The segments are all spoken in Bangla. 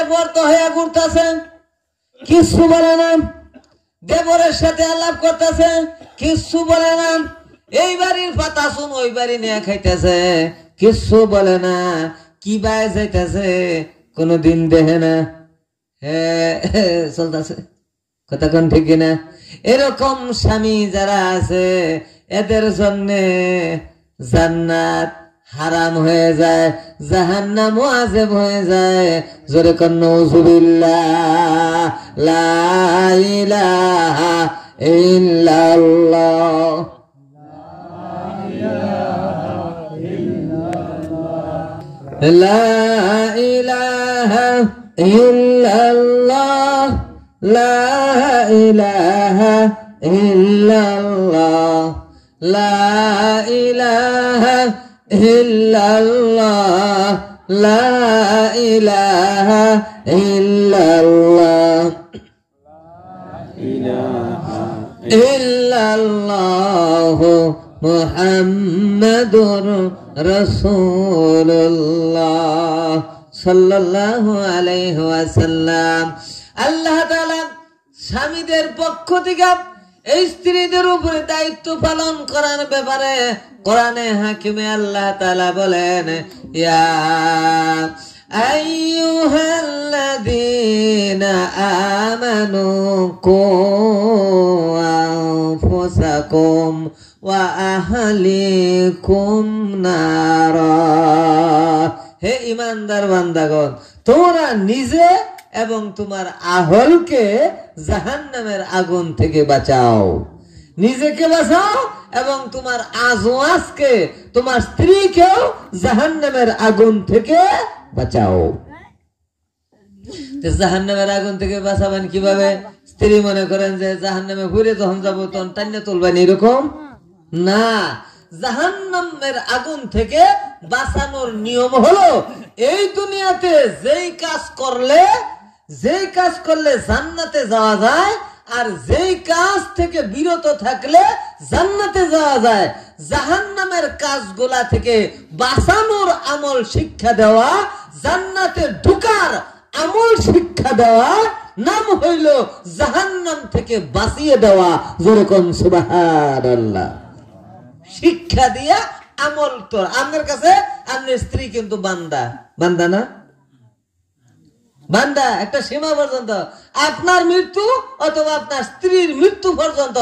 ব্যবহৃত হয়ে ঘুরতেছে, কিছু বলে না। দেবরের সাথে আলাপ করতেছে, কিছু বলে না। এই বাড়ির পাতা শুন ওই বাড়ি নিয়ে খাইতেছে, কিছু বলে না। কি বাই যাইতেছে কোনদিন দেখে না। হ্যাঁ চলতেছে, কথা কোন ঠিক না? এরকম স্বামী যারা আছে এদের জন্য জান্নাত হারাম হয়ে যায়, জাহান্নাম ওয়াজিব হয়ে যায়। জোরে কোন নাউযুবিল্লাহ। লা ইলাহা ইল্লাল্লাহ। লা ইলাহা ইল্লাল্লাহ। লা ইলাহা ইল্লাল্লাহ। লা ইলাহা ইল্লাল্লাহ। লা ইলাহা ইল্লাল্লাহ। ইল্লাল্লাহু মুহাম্মাদুর রাসূলুল্লাহ সাল্লাল্লাহু আলাইহি ওয়াসাল্লাম। আল্লাহ তাআলা স্বামীদের পক্ষ থেকে এই স্ত্রীদের উপরে দায়িত্ব পালন করার ব্যাপারে কোরআনে হাকিমে আল্লাহ তাআলা বলেন, ইয়া আইয়ুহাল্লাযীনা আমানু কু আনফুসাকুম ওয়া আহলিকুম নারা। হে ঈমানদার বান্দাগণ, তোমরা নিজে এবং তোমার আহলকে জাহান্নামের আগুন থেকে বাঁচাও। নিজেকে বাঁচাও এবং তোমার আজওয়াজকে, তোমার স্ত্রীকেও জাহান্নামের আগুন থেকে বাঁচাও। জাহান্নামের আগুন থেকে বাঁচাবেন কিভাবে? স্ত্রী মনে করেন যে জাহান্নামে ঘুরে যখন যাবো তখন টান্না তুলবেন, এরকম না। জাহান্নামের আগুন থেকে বাঁচানোর নিয়ম হলো এই দুনিয়াতে যেই কাজ করলে জান্নাতে যাওয়া যায়, আর যেই কাজ থেকে বিরত থাকলে জান্নাতে যাওয়া যায়। জাহান্নামের কাজগুলা থেকে বাঁচানোর আমল শিক্ষা দেওয়া, জান্নাতে ঢুকার আমল শিক্ষা দেওয়া নাম হইল জাহান্নাম থেকে বাঁচিয়ে দেওয়া। যেরকম সুবহানাল্লাহ। শিক্ষা দিয়া আমল তোর আপনার কাছে, আপনার স্ত্রী কিন্তু বান্দা, বান্দা না বান্দা। একটা সীমা পর্যন্ত আপনার মৃত্যু অথবা আপনার স্ত্রীর মৃত্যু পর্যন্ত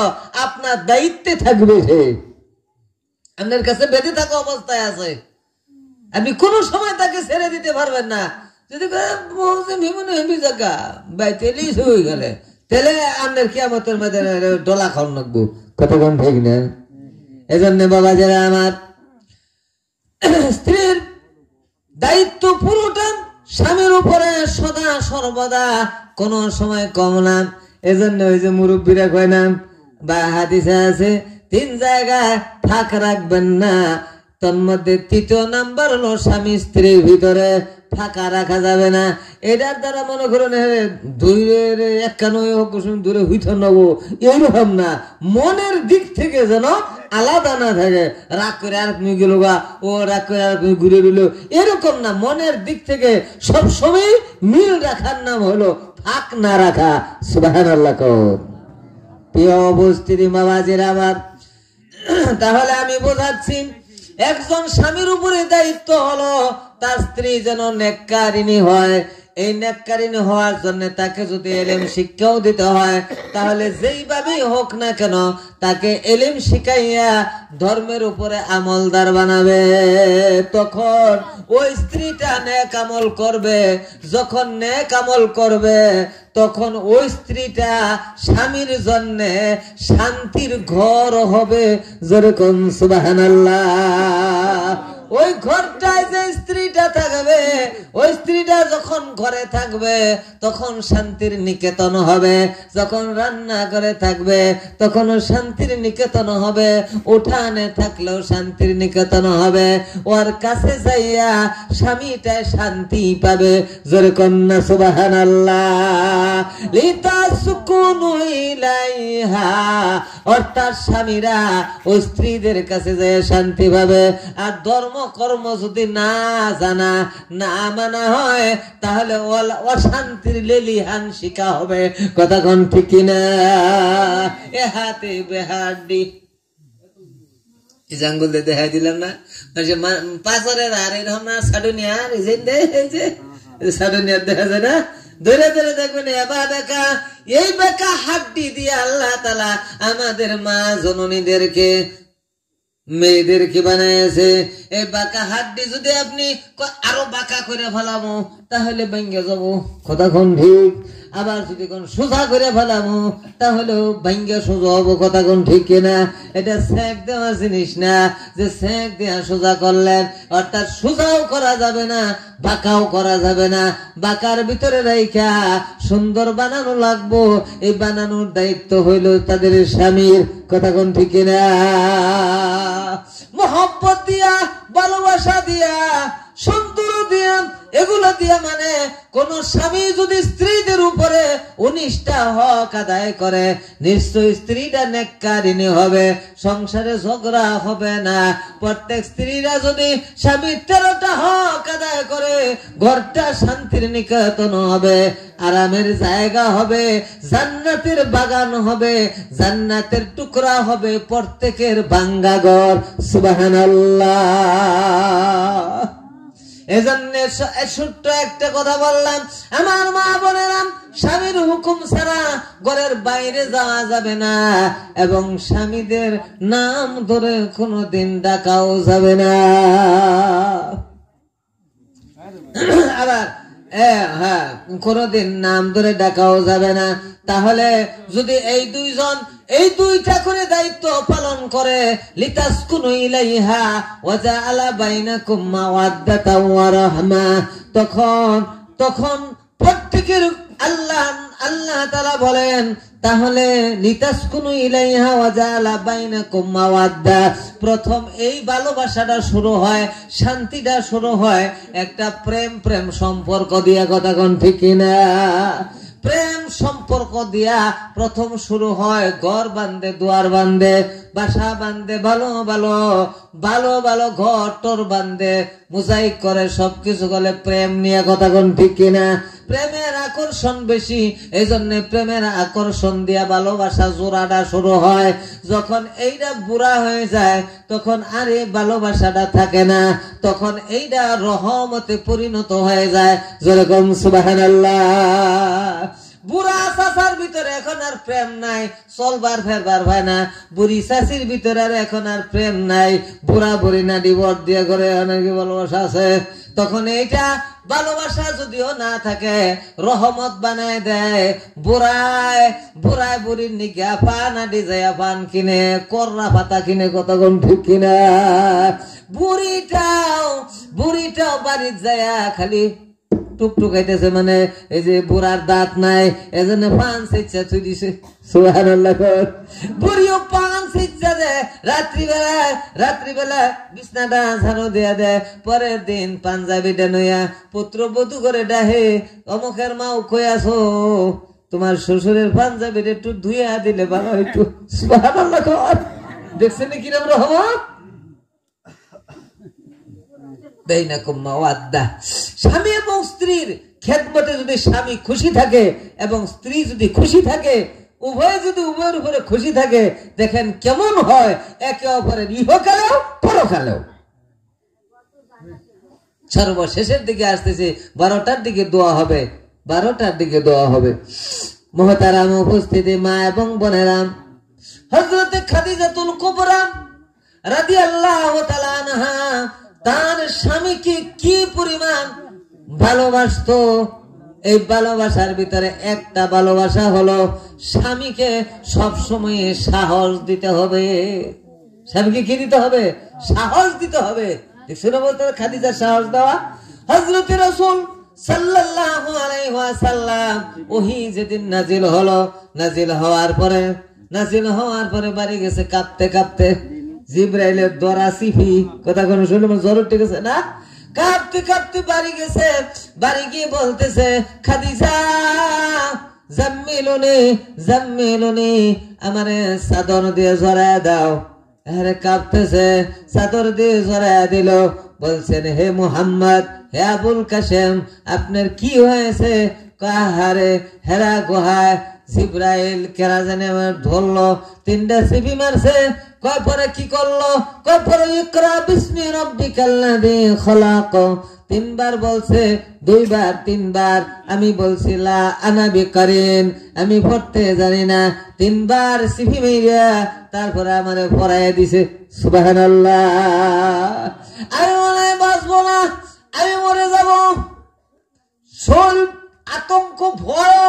আপনার দায়িত্বে থাকবে। সে আপনার কাছে বেঁধে থাকা অবস্থায় আছে, আপনি কোন সময় তাকে ছেড়ে দিতে পারবেন না। যদি গেলে তাহলে আপনার কিয়ামতের মধ্যে ডলা খাওয়ান লাগবো। কতক্ষণ ঠিক না? এজন্য বাবা যারা আমার স্ত্রীর দায়িত্ব পুরোটা স্বামীর উপরে সদা সর্বদা, কোন সময় কম না। এজন্য ওই যে মুরব্বীরা কয় না বা হাদিসে আছে, 3 জায়গায় ফাঁক রাখবেন না। তন্মধ্যে 3য় নাম্বার হলো স্বামী স্ত্রীর ভিতরে ফাঁকা রাখা যাবে না। এটার দ্বারা মনে করেন দূরের একানই হোক দূরে হইতে নেবো, এইরকম না। মনের দিক থেকে যেন আলাদা না থাকে। রাগ করে আর তুমি গেল গা, ও রাগ করে আর তুমি ঘুরে রইল, এরকম না। মনের দিক থেকে সবসময় মিল রাখার নাম হলো ফাঁক না রাখা। সুবহানাল্লাহ। প্রিয় উপস্থিতি বাবাজিরা আমার, তাহলে আমি বোঝাচ্ছি, একজন স্বামীর উপরে দায়িত্ব হলো তার স্ত্রী যেন নেককারিনী হয়। এই নেককারিনী হওয়ার জন্য তাকে যদি এলেম শিক্ষাও দিতে হয়, তাহলে যেইভাবেই হোক না কেন তাকে এলেম শিখাইয়া ধর্মের উপরে আমলদার বানাবে। তখন ওই স্ত্রীটা নেক আমল করবে। যখন নেক আমল করবে তখন ওই স্ত্রীটা স্বামীর জন্য শান্তির ঘর হবে। যেরকম সুবহানাল্লাহ। ওই ঘরটায় যে স্ত্রীটা থাকবে, ওই স্ত্রীটা যখন ঘরে থাকবে তখন শান্তির নিকেতন হবে। যখন রান্না করে থাকবে তখন শান্তির নিকেতন হবে। উঠানে থাকলেও শান্তির নিকেতন হবে। ওর কাছে যাইয়া স্বামীটা শান্তি পাবে। যেরকম না সুবহানাল্লাহ। লিতাসকুনু ইলাইহা, অর্থাৎ স্বামীরা ওই স্ত্রীদের কাছে যায় শান্তি পাবে। আর ধর্ম কর্ম যদি না জানা না মানা হয় তাহলে অশান্তির লেলিহান শিকা হবে। কথা কোন ঠিক কিনা? এ হাতে বেহাড্ডি জাঙ্গুল দিয়ে দেখাই দিলাম না পাঁচরের আর এরকম না সাডুনিয়ার সাডুনিয়ার দেখা যায় না ধরে ধরে দেখবেন এবার বেকা এই বেকা হাড্ডি দিয়ে আল্লাহ তাআলা আমাদের মা জননীদেরকে মেয়েদেরকে বানাইছে। এই বাঁকা হাড্ডি যদি আপনি আরো বাঁকা করে ফেলামো তাহলে ভেঙে যাবো। কথা কোন ঠিক? আবার যদি কোন সোজা করে ফেলামো তাহলে ভেঙে সোজা হবো। কথা কোন ঠিক কিনা? এটা সেক দেওয়া জিনিস না যে সেক দেওয়া সোজা করলেন, অর্থাৎ সোজাও করা যাবে না বাঁকাও করা যাবে না। বাঁকার ভিতরে রাইখা সুন্দর বানানো লাগবো। এই বানানোর দায়িত্ব হইল তাদের স্বামীর। কথা কোন ঠিক কিনা? মোহব্বত দিয়া, ভালোবাসা দিয়া, সুন্দর দিয়া, এগুলো দিয়া মানে কোন স্বামী যদি স্ত্রীদের উপরে 19টা হক আদায় করে নিশ্চয় স্ত্রীটা নেককারিনী হবে, সংসারে ঝগড়া হবে না। প্রত্যেক স্ত্রীরা যদি স্বামী 13টা হক আদায় করে ঘরটা শান্তির নিকেতন হবে, আরামের জায়গা হবে, জান্নাতের বাগান হবে, জান্নাতের টুকরা হবে প্রত্যেকের ভাঙ্গা ঘর। সুবহানাল্লাহ। এজন্য ছোট্ট একটা কথা বললাম, আমার মা বোনেরা, স্বামীর হুকুম ছাড়া ঘরের বাইরে যাওয়া যাবে না এবং স্বামীদের নাম ধরে কোনোদিন ডাকাও যাবে না। আবার হ্যাঁ, কোনদিন নাম ধরে ডাকাও যাবে না। তাহলে যদি এই দুইটা করে দায়িত্ব পালন করে লিতাসকুনু ইলাইহা ওয়া জাআলা বাইনাকুম মাওয়াদ্দাতাও ওয়া রাহমা, তখন প্রত্যেকের আল্লাহ তাআলা বলেন তাহলে লিতাসকুনু ইলাইহা ওয়া জাআলা বাইনাকুম মাওয়াদ্দা, প্রথম এই ভালোবাসাটা শুরু হয়, শান্তিটা শুরু হয় একটা প্রেম সম্পর্ক দিয়া। কথা কোন ঠিক কিনা? প্রেম সম্পর্ক দিয়া প্রথম শুরু হয়। ঘর বান্ধে, দুয়ার বান্ধে, বাসা বান্ধে, ভালো ভালো ঘর টর বান্ধে, মোজাইক করে, সবকিছু করে প্রেম নিয়ে। কথা কোন ঠিক কিনা? প্রেমের আকর্ষণ বেশি, এই জন্য প্রেমের আকর্ষণ দিয়া ভালোবাসা জোড়াটা শুরু হয়। যখন এইটা বুড়া হয়ে যায় তখন আর এই ভালোবাসাটা থাকে না, তখন এইটা রহমতে পরিণত হয়ে যায়। যেরকম সুবহানাল্লাহ। বুড়া চাচার ভিতরে এখন আর প্রেম নাই, চলবার ফেরবার হয় না। বুড়ি চাচির ভিতরে আর এখন আর প্রেম নাই, বুড়া বুড়ি না ডিভোর্স দিয়ে করে অনেকে ভালোবাসা আছে। তখন এইটা ভালোবাসা যদিও না থাকে রহমত বানায় দেয়। বুড়ায় বুড়ির নিগা পান আডি যায়, পান কিনে, কররা পাতা কিনে। কত কোন ঠিক কিনা? বুড়িটাও বাড়ির যায় খালি টুকটুক খাইতেছে, মানে এই যে বুড়ার দাঁত নাই এজন্য পান ইচ্ছা তুই দিছে। সুবহানাল্লাহ। বুড়িও পান ইচ্ছা দেয় রাত্রিবেলা বিছনাটা ঝাড়ু দিয়া দেয়, পরের দিন পাঞ্জাবিটা নইয়া পুত্র বধূ করে ডাহে, অমুকের মাও কই আছো, তোমার শ্বশুরের পাঞ্জাবিটা একটু ধুইয়া দিলে ভালো হইতো। সুবহানাল্লাহ। দেখছেন কিরম রহমত? স্বামী এবং স্ত্রীর খেদমতে যদি স্বামী খুশি থাকে এবং স্ত্রী যদি খুশি থাকে, উভয়ের উপরে খুশি থাকে, দেখেন কেমন হয় একে অপরের ইহকালেও পরকালেও। সর্বশেষের দিকে আসতেছে 12টার দিকে দোয়া হবে। মুহতারাম উপস্থিতি মা এবং বোনেরা, হযরত খাদিজাতুল কুবরা রাদিয়াল্লাহু তাআলা আনহা তার স্বামীকে কি পরিমাণ ভালোবাসতো। এই ভালোবাসার ভিতরে একটা ভালোবাসা হলো স্বামীকে সবসময় সাহস দিতে হবে। স্বামীকে কি দিতে হবে? সাহস দিতে হবে। দেখছো না বলতে খাদিজার সাহস দেওয়া। হযরত রাসূল সাল্লাল্লাহু আলাইহি ওয়াসাল্লাম ওহী যেদিন নাজিল হওয়ার পরে বাড়ি গেছে কাঁপতে জিব্রাইলের দরা সিফি। কথা কোন শুনলে জ্বর উঠে গেছে না? কাঁপতে বাড়ি গেছে। বাড়ি গিয়ে বলতেছে, খাদিজা জাম্মিলুনি আমারে চাদর দিয়ে জড়ায় দাও। আরে কাঁপতেছে, চাদর দিয়ে জড়াইয়া দিল। বলছেন, হে মুহাম্মদ, হে আবুল কাসেম, আপনার কি হয়েছে? কাহারে হেরা গুহায় জিব্রাইল কেরাজানে আমার ধরলো, 3টা সিপি মারছে। কয় পরে কি করলো? কয় পরে ইকরা বিসমি রাব্বিকাল্লাযী খলাক 3বার বলছে, 2বার 3বার। আমি বলছি লা আনা বিকারিন, আমি পড়তে জানি না। 3বার সিপি মাইরা তারপরে আমারে পড়াইয়া দিছে। সুবহানাল্লাহ। আমি মনে হয় বাঁচবো না, আমি মরে যাব। শোল আতঙ্ক ভয়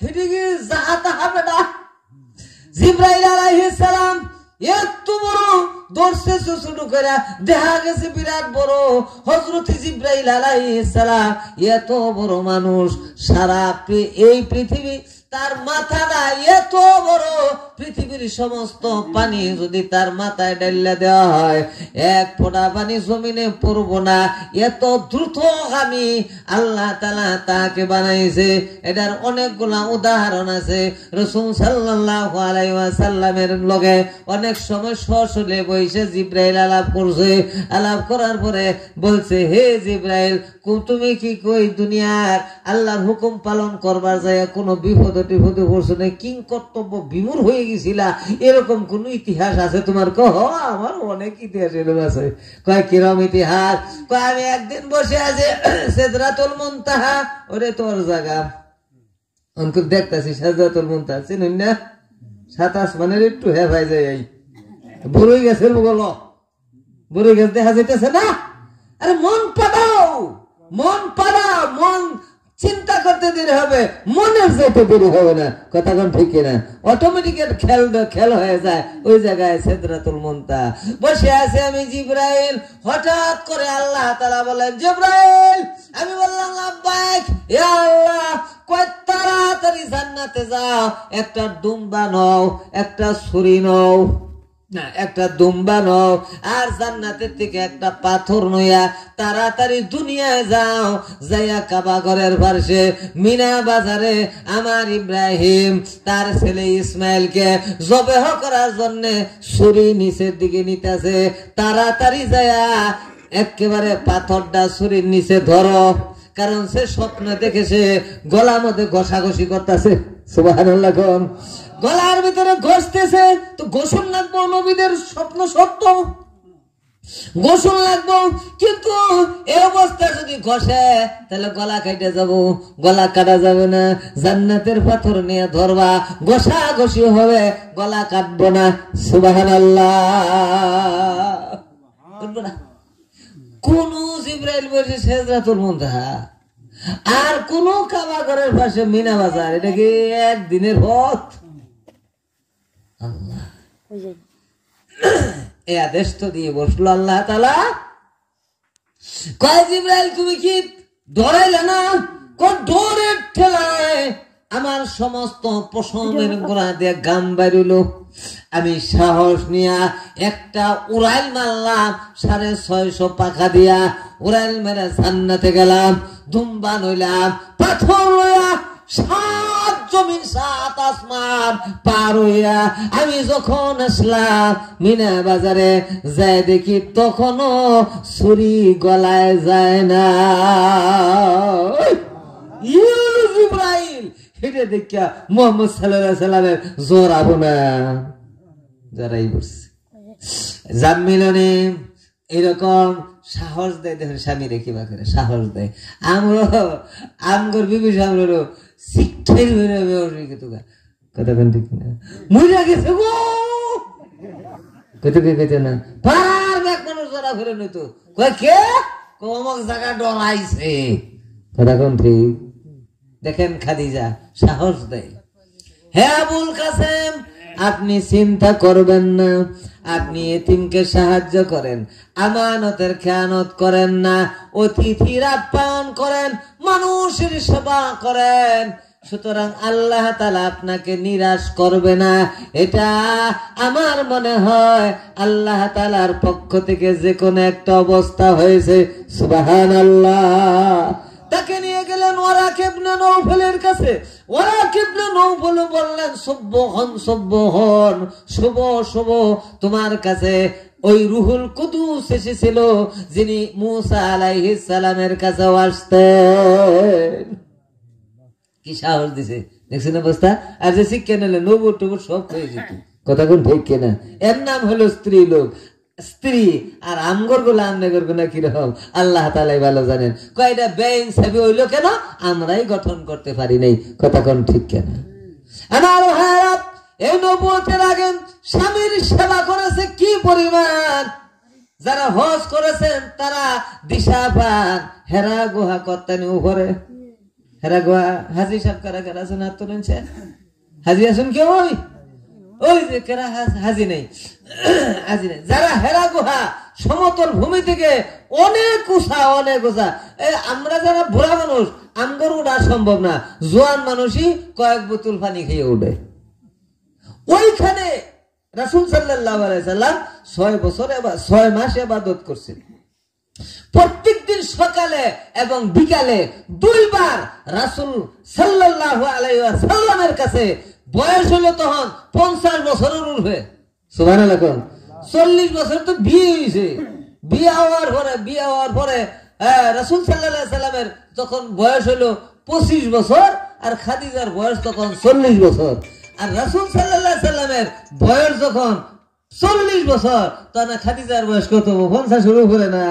হেদিকে যাহাতা হবে না। জিব্রাইল আলাইহিস সালাম এত বড় দর্শে শুরু করে দেখা গেছে বিরাট বড়। হযরত জিব্রাইল আলাইহিস সালাম এত বড় মানুষ, সারা এই পৃথিবী তার মাথাটা এত বড়, পৃথিবীর সমস্ত পানি যদি তার মাথায় ডাইলা দেওয়া হয়, 1 ফোঁটা পানি জমিনে পড়বো না। এত দ্রুতগামী আল্লাহ তাআলা তাকে বানাইছে। এটার অনেকগুলা উদাহরণ আছে। রাসূল সাল্লাল্লাহু আলাইহি ওয়াসাল্লামের লগে অনেক সময় সশরীরে বসে জিব্রাইল আলাপ করছে। আলাপ করার পরে বলছে, হে জিব্রাইল, তুমি কি কই দুনিয়ার আল্লাহর হুকুম পালন করবার যায় কোনো বিপদ টিপদে পড়ছো না, কিং কর্তব্য বিমূর হয়ে গেছিলা, এরকম কোন ইতিহাস আছে তোমার? কহ, আমার অনেক ইতিহাস এরকম আছে। কয় কিরম ইতিহাস? কয় আমি একদিন বসে আছি সিদরাতুল মুনতাহা, ওরে তোর জায়গা অঙ্কুর দেখতেছি সিদরাতুল মুনতাহা, চিনুন না? 7 আসমানের একটু হেফাই যায়, এই বড়ই গাছের বলো, বড়ই গাছ দেখা যাইতেছে না? আরে মন পাড়াও, মন পাড়াও, মন চিন্তা করতে দেরি হবে, মনের যেতে দেরি হবে না। কথা কোন ঠিক না? অটোমেটিক খেল হয়ে যায় ওই জায়গায় সিদরাতুল মুনতাহা। বসে আছে আমি জিব্রাইল, হঠাৎ করে আল্লাহ তাআলা বলেন, জিব্রাইল। আমি বললাম লাব্বাইক ইয়া আল্লাহ। কয় তাড়াতাড়ি জান্নাতে যাও, একটা দুম্বা নাও, একটা ছুরি নাও, না একটা দুম্বা নাও, আর জান্নাতের থেকে একটা পাথর নইয়া তাড়াতাড়ি দুনিয়ায় যাও। যাইয়া কাবা ঘরের পাশে মিনা বাজারে আমার ইব্রাহিম তার ছেলে ইসমাইলকে জবেহ করার জন্য ছুরি নিচের দিকে নিতেছে। তাড়াতাড়ি যাইয়া একেবারে পাথরটা ছুরির নিচে ধরো, কারণ সে স্বপ্ন দেখেছে গলা মধ্যে ঘষাঘষি করতেছে। সুবহানাল্লাহ। গলার ভিতরে ঘষতেছে, তো গোসল লাগবো, নবীদের স্বপ্ন সত্য, গোসল লাগবো। কিন্তু এই অবস্থা যদি ঘষে তাহলে গলা কেটে যাব, গলা কাটা যাবে না। জান্নাতের পাথর নিয়ে ধরবা, ঘষা ঘষি হবে, গলা কাটবো না। সুবহানাল্লাহ। কোন জিব্রাইল বসে সিদরাতুল মুনতাহা, আর কোন কাবা ঘরের পাশে মিনা বাজার, এটা কি একদিনের পথ? আল্লাহ এই আদেশ তো দিয়ে বসলো আল্লাহ তাআলা। কয় জিব্রাইল তুমি কি ধরাইলে না? কোন ডোরের ঠেলায় আমার সমস্ত পশমের গোড়া দিয়ে গাম বাইরিল। আমি সাহস নিয়া একটা উড়াইল মারলাম, 650 পাখা দিয়া উড়াইল মেরে জান্নাতে গেলাম। দুম্বা নইলাম, পাথর লইয়া 7 জমিন 7 আসমান পার হইয়া আমি যখন আসলাম মিনা বাজারে, যাই দেখি তখনও ছুরি গলায় যায় না। জিব্রাইল হেঁটে দেখিয়া মুহাম্মদ সাল্লাল্লাহু আলাইহি সাল্লামের জোরাবো না, জড়াই বসছে। জামিলনে এরকম সাহস দেয়, দেখেন স্বামী রেখে বা করে সাহস দেয়। আমগর বিবি সামনে শিক্ষাই কথা কেন ঠিক না, মজা গেছে গো কত কে কেতে না পার এক মানুষ জড়া ফেরে নইতো কয় কে কমক জায়গা ডরাইছে। কথা কোন ঠিক? দেখেন খাদিজা সাহস দেয়। হে আবুল কাসেম, আপনি চিন্তা করবেন না, আপনি এতিমকে সাহায্য করেন, আমানতের খেয়ানত করেন না, অতিথির আপ্যায়ন করেন, মানুষের সেবা করেন। সুতরাং আল্লাহ তাআলা আপনাকে নিরাশ করবে না। এটা আমার মনে হয় আল্লাহ তাআলার পক্ষ থেকে যে কোনো একটা অবস্থা হয়েছে। সুবহানাল্লাহ। তাকে নিয়ে গেলেন ওয়ারাক ইবনে ইবনে নওফলের কাছে। ওয়ারাক ইবনে নওফল বললেন, সুবহান, শুভ শুভ, তোমার কাছে ওই রুহুল কুদুস এসেছিল যিনি মুসা আলাইহিস সালামের কাছে আসতেন। কি সাহস দিছে দেখছেন অবস্থা। আর যে শিক্ষা নিলে নবুর টবুর সব হয়ে যেত, কথা কোন ঠিক কিনা। এর নাম হলো স্ত্রী লোক, স্ত্রী। আর আমগর গুলা আমনগর গুলা কিরকম আল্লাহ তাআলাই ভালো জানেন। কয়টা বেইনসাফি হইলো কেন? আমরাই গঠন করতে পারি নাই, কথা কোন ঠিক কিনা। আমার ভাইরা, এই নবুয়তের আগে স্বামীর সেবা করেছে কি পরিমাণ। যারা হজ করেছেন তারা দিশা পান। হেরা গুহা করতেন উপরে, হেরা গুহা হাজি সাহেব কারা কারা আছেন হাত তুলেছেন? হাজি আছেন কেউ? ওই যে কারা হাজি নেই, হাজি নেই। যারা হেরা গুহা সমতল ভূমি থেকে অনেক উঁচা, অনেক উঁচা। আমরা যারা বুড়া মানুষ, আমগর উঠা সম্ভব না, জোয়ান মানুষই কয়েক বোতল পানি খেয়ে উঠে। ওইখানে রাসূল সাল্লাল্লাহু আলাইহি সাল্লাম 6 বছর 6 মাস ইবাদত করছেন। প্রত্যেক দিন সকালে এবং বিকালে 2 বার রাসূল সাল্লাল্লাহু আলাইহি ওয়াসাল্লামের কাছে। বয়স হলো তখন 50 বছরের উপরে, সুবহানাল্লাহ। 40 বছর তো বিয়ে হয়েছে। বিয়ে হওয়ার পরে রাসূল সাল্লাল্লাহু আলাইহি সাল্লামের যখন বয়স হলো 25 বছর, আর খাদিজার বয়স তখন 40 বছর। আর রাসূল সাল্লাল্লাহু আলাইহি সাল্লামের বয়স যখন 40 বছর, তখন খাদিজার বয়স কত? 50 এর উপরে না।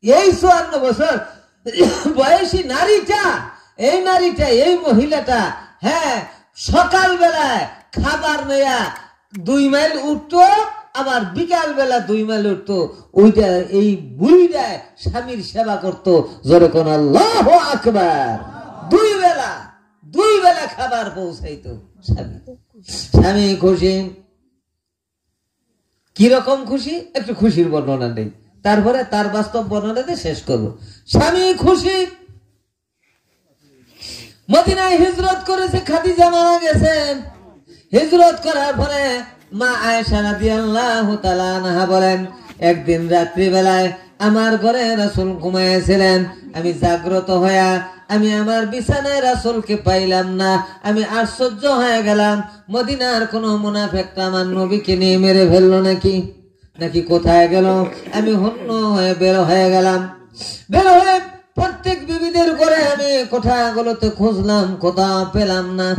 এই 54 বছর বয়সী নারীটা, এই মহিলাটা, হ্যাঁ, সকাল বেলায় খাবার নেয়া 2 মাইল উঠতো, আবার বিকাল বেলা 2 মাইল উঠতো। ওইটা এই বুড়িটা স্বামীর সেবা করতো। জোরে কোন আল্লাহু আকবার। 2 বেলা খাবার পৌঁছাইতো স্বামী খুশি। কিরকম খুশি? একটু খুশির বর্ণনা নেই, তারপরে তার বাস্তব বর্ণনাতে শেষ করবো। স্বামী খুশি। মদিনায় হিজরত করেছে, খাদিজা মারা গেছেন। হিজরত করার পরে মা আয়েশা রাদিয়াল্লাহু তাআলা আনহা বলেন, একদিন রাত্রি বেলায় আমার ঘরে রাসূল ঘুমাইছিলেন। আমি জাগ্রত হইয়া আমি আমার বিছানায় রাসূলকে পাইলাম না। আমি আশ্চর্য হয়ে গেলাম, মদিনার কোন মুনাফিকটা আমার নবীকে নিয়ে মেরে ফেললো নাকি কোথায় গেল। আমি হন্য হয়ে বের হয়ে গেলাম। বের হয়ে প্রত্যেক বিবিদের ঘরে আমি কোঠাগুলোতে খুঁজলাম, কোথাও পেলাম না।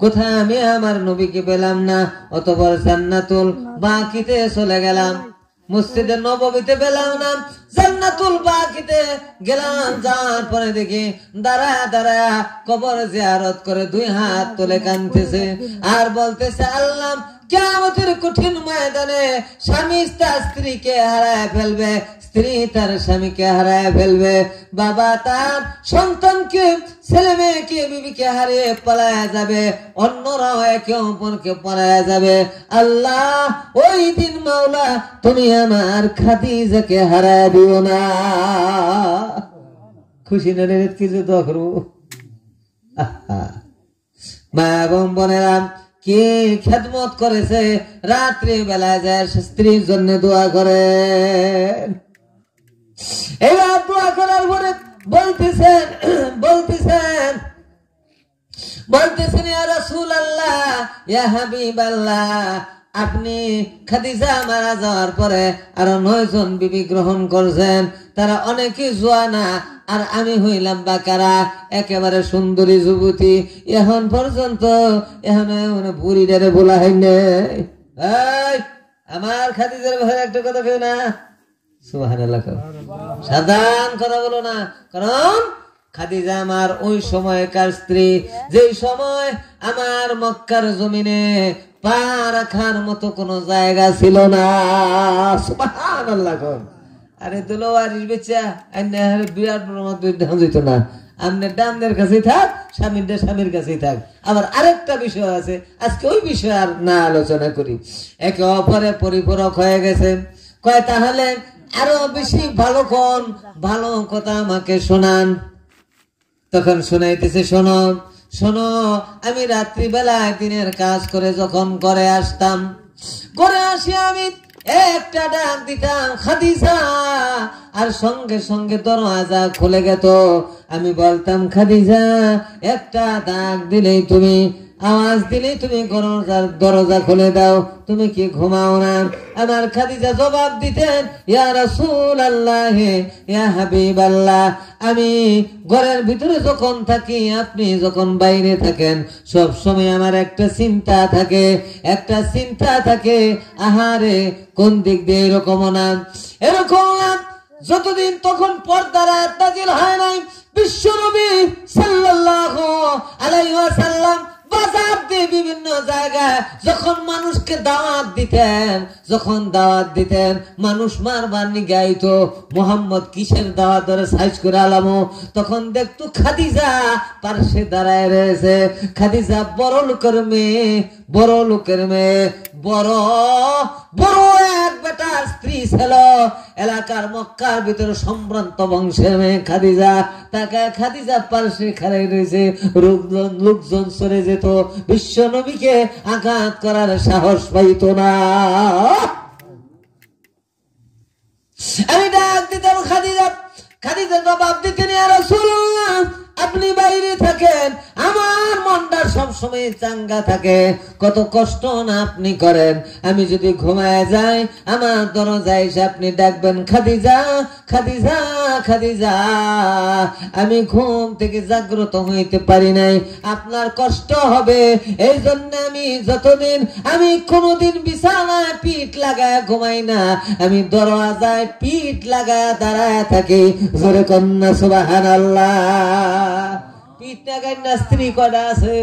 কোথায় আমি আমার নবীকে পেলাম না। অতঃপর জান্নাতুল বাকিতে চলে গেলাম, মসজিদে নববীতে পেলাম না। জান্নাতুল বাকিতে গেলাম, যাওয়ার পরে দেখি দাঁড়া কবর জিয়ারত করে 2 হাত তুলে কাঁদতেছে আর বলতেছে, আল্লাহ, কিয়ামতের কঠিন ময়দানে স্বামী তার স্ত্রীকে হারায় ফেলবে, স্ত্রী তার স্বামীকে হারায় ফেলবে, বাবা তার সন্তানকে, ছেলে মেয়েকে, বিবিকে হারিয়ে পালায়া যাবে, অন্যরাও একে অপরকে পালায়া যাবে। আল্লাহ, ওই দিন মাওলা তুমি আমার খাদিজাকে হারায় দিও না। খুশি না রে? কিছু দোয়া করবো। মা এবং বোনেরা, কি খেদমত করেছে, রাত্রি বেলায় যায় স্ত্রীর জন্য দোয়া করে। এবার দোয়া করার পরে বলতেছেন ইয়া রাসূলুল্লাহ, ইয়া হাবিবাল্লাহ, আপনি খাদিজা মারা যাওয়ার পরে আরো 9 জন বিবি গ্রহণ করছেন। তারা অনেকে জোয়ানা, আর আমি হইলাম বাকারা, একেবারে সুন্দরী যুবতী। এখন পর্যন্ত বুড়িটারে বলা হয় নাই। আমার খাদিজার ভাই একটা কথা কেউ না, সুবহানাল্লাহ, সাধারণ কথা বলো না। কারণ খাদিজা আমার ওই সময়কার স্ত্রী, যেই সময় আমার মক্কার জমিনে পা রাখার মতো কোন জায়গা ছিল না। সুবহানাল্লাহ। আরে দুলো আরিস বেচা বিরাট যেত না। আপনি ডানদের কাছে থাক, স্বামীর কাছেই থাক। আবার আরেকটা বিষয় আছে, আজকে ওই বিষয় আর না আলোচনা করি। একে অপরে পরিপূরক হয়ে গেছে। কয় তাহলে আরো বেশি ভালো কথা আমাকে শোনান। তখন শোনাইতেছে, শোনো, আমি রাত্রিবেলায় দিনের কাজ করে যখন ঘরে আসতাম, ঘরে আসি আমি একটা ডাক দিতাম খাদিজা, আর সঙ্গে সঙ্গে দরওয়াজা খুলে গেত। আমি বলতাম খাদিজা, একটা ডাক দিলেই তুমি, আওয়াজ দিলেই তুমি দরজা খুলে দাও, তুমি কি ঘুমাও না? আমার খাদিজা জবাব দিতেন, ইয়া রাসূলুল্লাহ, ইয়া হাবিবাল্লাহ, আমি ঘরের ভিতরে যখন থাকি, আপনি যখন বাইরে থাকেন, সব সময় আমার একটা চিন্তা থাকে, আহারে কোন দিক দিয়ে এরকম না এরকম না। যতদিন তখন পর্দার আয়াত নাযিল হয় নাই, বিশ্বনবী সাল্লাল্লাহু আলাইহি ওয়াসাল্লাম বাজার দিয়ে বিভিন্ন জায়গায় যখন মানুষকে দাওয়াত দিতেন, মানুষ মারবার গাইতো, মোহাম্মদ কিসের দাওয়াত ধরে সাইজ করে আলামো, তখন দেখতো খাদিজা পার্শ্বে দাঁড়ায় রয়েছে। খাদিজা বড় লোকের মেয়ে, বড় এক বেটার স্ত্রী ছিল, এলাকার মক্কার ভিতরে সম্ভ্রান্ত বংশের মেয়ে খাদিজা। তাকে খাদিজা পার্শ্বে খাড়াই রয়েছে, লোকজন সরে যেত, বিশ্ব নবীকে আঘাত করার সাহস পাইত না। আমি ডাক দিতাম খাদিজা জবাব দিতেন, ইয়া রাসূলুল্লাহ, আপনি বাইরে থাকেন, আমার মনটা সবসময় চাঙ্গা থাকে, কত কষ্ট না আপনি করেন। আমি যদি ঘুমায় যাই, আমার দরজায় এসে আপনি ডাকবেন, খাদিজা খাদিজা খাদিজা, আমি ঘুম থেকে জাগ্রত হইতে পারি নাই, আপনার কষ্ট হবে। এই জন্য আমি কোনোদিন বিছানায় পিঠ লাগায় ঘুমাই না, আমি দরজায় পিঠ লাগায় দাঁড়ায় থাকি। জোরে কন্যা সুবহানাল্লাহ। পিঠ লাগায় না স্ত্রী কটা আছে?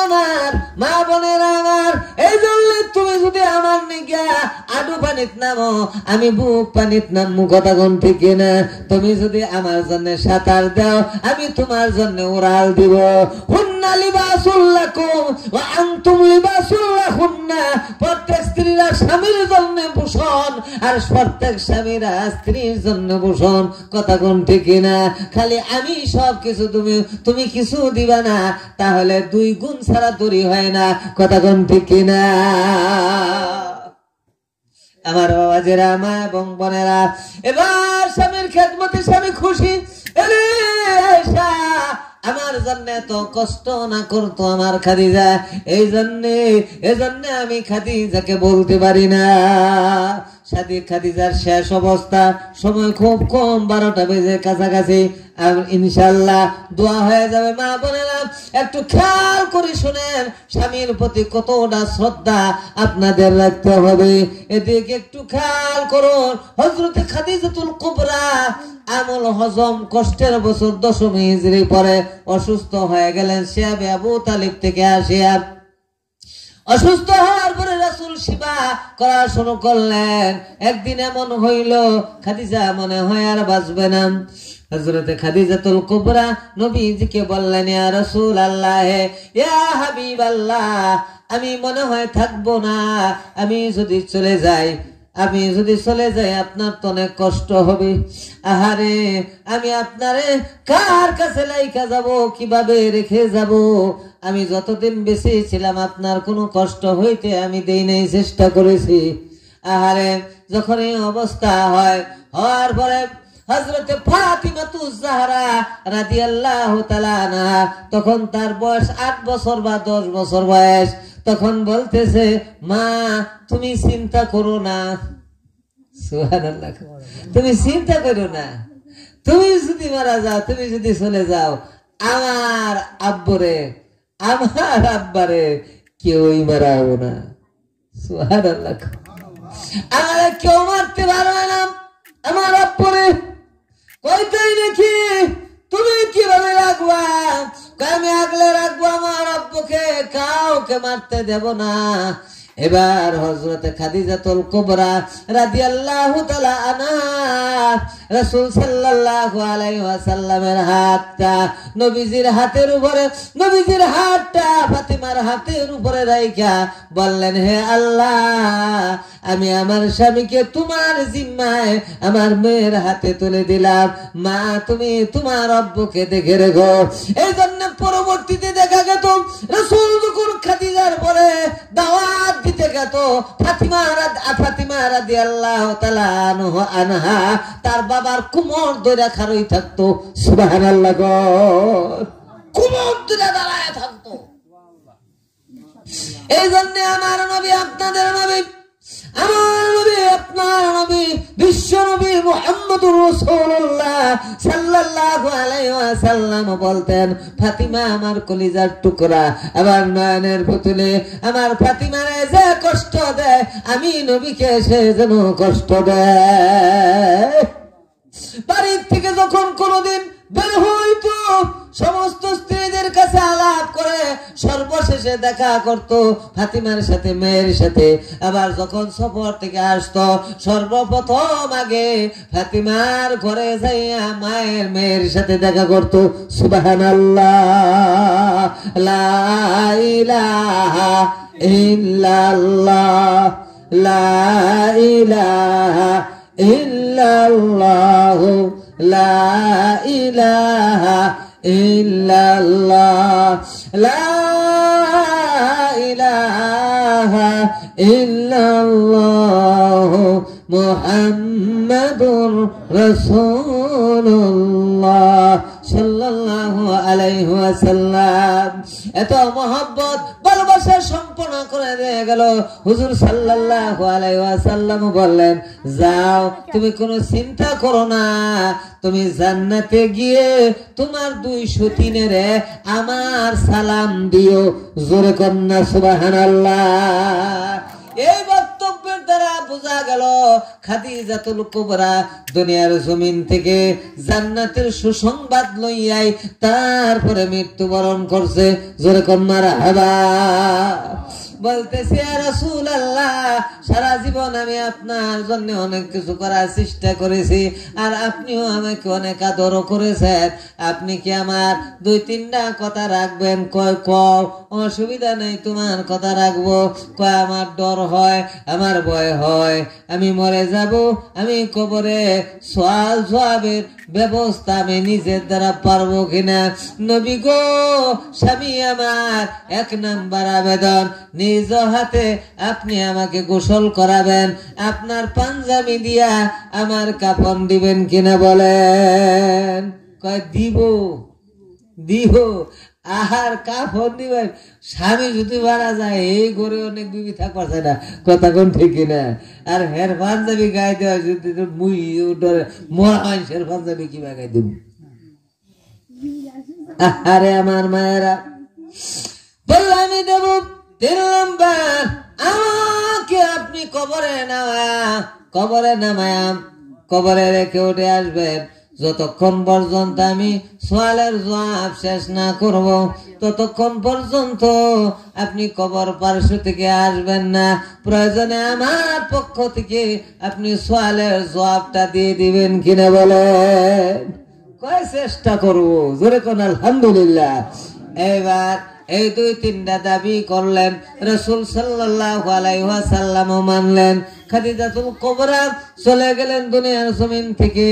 আমার মা বোনের আমার, এই জন্য তুমি যদি আমার নিগা আডু পানিত নামো, আমি বুক পানিত নামু, কথা কোন ঠিক না? তুমি যদি আমার জন্য সাঁতার দাও, আমি তোমার জন্য উড়াল দিব। হুন্না লিবাসুল লাকুম ওয়া আনতুম লিবাসুল লাহুন্না, প্রত্যেক স্ত্রীরা স্বামীর জন্য ভূষণ, আর প্রত্যেক স্বামীরা স্ত্রীর জন্য ভূষণ, কথা কোন ঠিক না? খালি আমি সব কিছু, তুমি কিছু দিবা না, তাহলে দুই গুণ ছাড়া দড়ি হয় না, কথা কোন ঠিক না? আমার বাবাজেরা, মা এবং বোনেরা, এবার স্বামীর খেদমতে স্বামী খুশি। আমার জন্য এত কষ্ট না করতো আমার খাদিজা, এই জন্য আমি খাদিজাকে বলতে পারি না। খাদিজার শেষ অবস্থা, সময় খুব কম, 12টা বেজে কাছাকাছি। ইনশাআল্লাহ দোয়া হয়ে যাবে। মা বোনেরা, একটু খেয়াল করে শুনেন, স্বামীর প্রতি কতটা শ্রদ্ধা আপনাদের রাখতে হবে, এদিকে একটু খেয়াল করুন। হযরতে খাদিজাতুল কুবরা আমল হজম কষ্টের বছর 10 হিজরি পরে অসুস্থ হয়ে গেলেন। শিয়াবে আবু তালিব থেকে আসিয়া অসুস্থ হওয়ার পরে রাসূল সেবা করা শুরু করলেন। একদিন এমন হইল, খাদিজা মনে হয় আর বাঁচবে না। হযরতে খাদিজাতুল কুবরা নবীজিকে বললেন, ইয়া রাসূলুল্লাহ, ইয়া হাবিবাল্লাহ, আমি মনে হয় থাকবো না, আমি যদি চলে যাই আপনার তো অনেক কষ্ট হবে। আহারে, আমি আপনারে কার কাছে লাইকা যাব, কিভাবে রেখে যাব? আমি যতদিন বেঁচে ছিলাম আপনার কোনো কষ্ট হইতে আমি দেই নাই, চেষ্টা করেছি। আহারে, যখন এই অবস্থা হওয়ার পরে হযরতে ফাতিমাতুজ জাহরা রাদিয়াল্লাহু তাআলা আনহা, তখন তার বয়স 8 বছর বা 10 বছর বয়স, তখন বলতেছে, মা তুমি চিন্তা করো না, সুবহানাল্লাহ, তুমি চিন্তা করো না, তুমি যদি মারা যাও, তুমি যদি চলে যাও, আমার আব্বারে কেউই মারাবো না। সুবহানাল্লাহ, আমার কেউ মারতে পারবে না, আমার আব্বারে কইতেই নাকি তুমি কিভাবে রাখবা? আমি আগলে রাখবো আমার আব্বুকে, কাউকে মারতে দেব না। এবার হযরতে খাদিজাতুল কুবরা রাদিয়াল্লাহু তাআলা আনহা রাসূল সাল্লাল্লাহু আলাইহি ওয়াসাল্লামের হাতটা নবীজির হাতটা ফাতিমার হাতের উপরে রাইখা বললেন, হে আল্লাহ, আমি আমার স্বামীকে তোমার জিম্মায় আমার মেয়ের হাতে তুলে দিলাম, মা তুমি তোমার আব্বুকে দেখে রেখো। এই জন্য পরবর্তীতে দেখা গেত রাসূল যখন খাদিজার পরে দাওয়াত দিতে গেত ফাতিমা রাদিয়াল্লাহু তাআলা আনহা তার বাবার কোমর ধরে খাড়াই থাকতো। সুবহানাল্লাহ গো, কোমর ধরে দাঁড়ায় থাকতো। এই জন্য আমার নবী আপনাদের নবী, আমার নবী আপনার নবী, বিশ্ব নবী মুহাম্মদুর রাসূলুল্লাহ সাল্লাল্লাহু আলাইহি ওয়াসাল্লাম বলতেন, ফাতিমা আমার কলিজার টুকরা, আমার নয়নের পুতুলে, আমার ফাতিমারে যে কষ্ট দেয় আমি নবীকে সে যেন কষ্ট দেয়। বাড়ির থেকে যখন কোনদিন বের হইতো সমস্ত স্ত্রীদের কাছে আলাপ করে সর্বশেষে দেখা করত ফাতিমার সাথে, মেয়ের সাথে। আবার যখন সফর থেকে আসতো সর্বপ্রথম আগে ফাতিমার ঘরে যাইয়া মায়ের মেয়ের সাথে দেখা করত। সুবহানাল্লাহ, লা ইলাহা ইল্লাল্লাহ, লা ইলাহা ইল্লাল্লাহ, লা ইলাহা ইল্লাল্লাহ, লা ইলাহা ইল্লাল্লাহ, মুহাম্মাদুর রাসূলুল্লাহ সাল্লাল্লাহু আলাইহি ওয়াসাল্লাম। এত মহব্বত ভালোবাসা সম্পন্ন করে দিয়ে গেল। হুজুর সাল্লাল্লাহু আলাইহি ওয়াসাল্লাম বললেন, যাও তুমি কোনো চিন্তা করো না, তুমি জান্নাতে গিয়ে তোমার 203 আমার সালাম দিও। জোরে কন্যা সুবহানাল্লাহ। এই বক্তব্যের দ্বারা বোঝা গেল খাদিজাতুল কুবরা দুনিয়ার জমিন থেকে জান্নাতের সুসংবাদ লইয়াই তারপরে মৃত্যুবরণ করছে। জোরে কন্যা মারহাবা। বলতেছি, ইয়া রাসূলুল্লাহ, সারা জীবন আমি আপনার জন্য অনেক কিছু করার চেষ্টা করেছি, আর আপনিও আমাকে অনেক আদরও করেছেন। আপনি কি আমার 2-3টা কথা রাখবেন? কয় কও, অসুবিধা নেই, তোমার কথা রাখবো। কয় আমার ডর হয়, আমার ভয় হয়, আমি মরে যাব, আমি কবরে সওয়াল জবাবের ব্যবস্থা আমি নিজের দ্বারা পারবো কিনা। নবী গো, স্বামী আমার 1 নাম্বার আবেদন, নিজ হাতে আপনি আমাকে গোসল করাবেন, আপনার পাঞ্জাবি দিয়া আমার কাফন দিবেন কিনা বলেন। কয় দিব, দিব। আহার কাফন দিবেন। স্বামী যদি মারা যায় এই ঘরে অনেক বিবি থাকবার চায় না, কথা কোন ঠিক না। আর হের পাঞ্জাবি গায়ে দেওয়া যদি মুই ডরে মরা মানুষের পাঞ্জাবি কিবা গায়ে দিব। আরে আমার মায়েরা, বললাম আমি দেব 3 নাম্বার, আমাকে আপনি কবরে নামায়া কবরে রেখে উঠে আসবেন। যতক্ষণ পর্যন্ত আমি সওয়ালের জবাব শেষ না করব ততক্ষণ পর্যন্ত আপনি কবর পার্শ্ব থেকে আসবেন না। প্রয়োজনে আমার পক্ষ থেকে আপনি সওয়ালের জবাবটা দিয়ে দিবেন কিনা বলেন। কয় চেষ্টা করবো। জোরে কোন আলহামদুলিল্লাহ। এবার এই 2-3টা দাবি করলেন, রাসূল সাল্লাল্লাহু আলাইহি ওয়াসাল্লাম মানলেন। খাদিজাতুল কুবরা চলে গেলেন দুনিয়ার জমিন থেকে।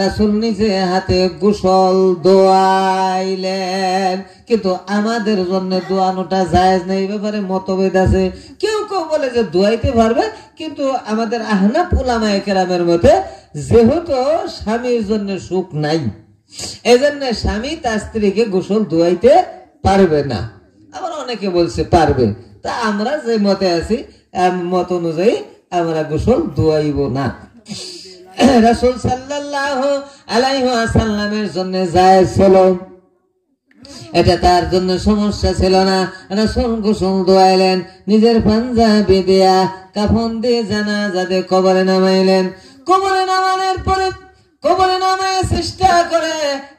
রাসূল নিজে হাতে গোসল দোয়াইলেন। কিন্তু আমাদের জন্য দোয়ানোটা জায়েজ নেই, ব্যাপারে মতভেদ আছে। কেউ কেউ বলে যে দোয়াইতে পারবে, কিন্তু আমাদের আহনাফ উলামায়ে কেরামের মতে যেহেতু স্বামীর জন্য সুখ নাই, এজন্য স্বামী তার স্ত্রীকে গোসল দোয়াইতে পারবে না। আবার অনেকে বলছে পারবে। তা আমরা যে মতে আছি মত অনুযায়ী আমরা গোসল দোয়াইব না। রাসূল সাল্লাল্লাহু আলাইহি ওয়াসাল্লামের জন্য জায়েজ ছিল, এটা তার জন্য সমস্যা ছিল না। রাসূল গোসল দোয়াইলেন, নিজের পাঞ্জাবি দিয়া কাফন দিয়ে জানাজাতে কবরে নামাইলেন। কবরে নামানোর পরে কবরে নামায় চেষ্টা করে